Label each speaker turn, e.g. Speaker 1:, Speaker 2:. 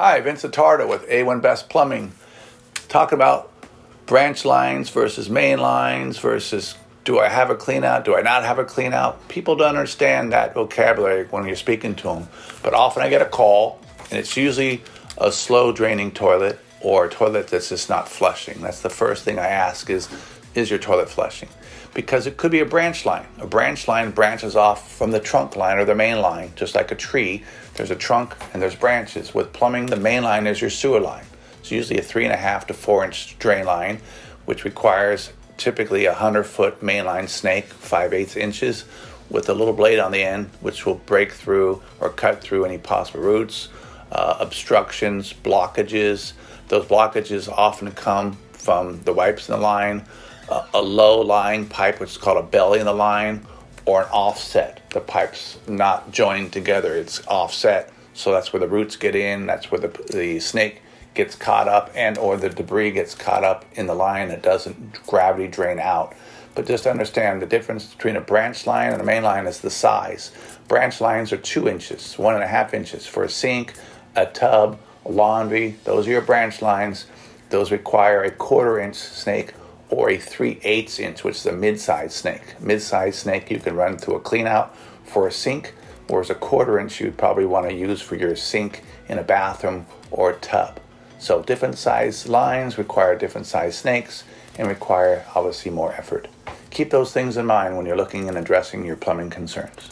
Speaker 1: Hi, Vince Attardo with A1 Best Plumbing. Talking about branch lines versus main lines versus do I have a clean out, do I not have a clean out? People don't understand that vocabulary when you're speaking to them. But often I get a call, and it's usually a slow draining toilet or a toilet that's just not flushing. That's the first thing I ask is your toilet flushing? Because it could be a branch line. A branch line branches off from the trunk line or the main line, just like a tree. There's a trunk and there's branches. With plumbing, the main line is your sewer line. It's usually a 3.5 to 4 inch drain line, which requires typically a 100-foot mainline snake, 5/8 inches, with a little blade on the end, which will break through or cut through any possible roots, obstructions, blockages. Those blockages often come from the wipes in the line, a low lying pipe, which is called a belly in the line, or an offset. The pipe's not joined together, it's offset. So that's where the roots get in, that's where the snake gets caught up and or the debris gets caught up in the line. It doesn't gravity drain out. But just understand the difference between a branch line and a main line is the size. Branch lines are 2 inches, 1.5 inches. For a sink, a tub, a laundry, those are your branch lines. Those require a 1/4 inch snake or a 3/8 inch, which is a mid-sized snake. Mid-sized snake you can run through a clean out for a sink, whereas a 1/4 inch you'd probably want to use for your sink in a bathroom or a tub. So different size lines require different size snakes and require obviously more effort. Keep those things in mind when you're looking and addressing your plumbing concerns.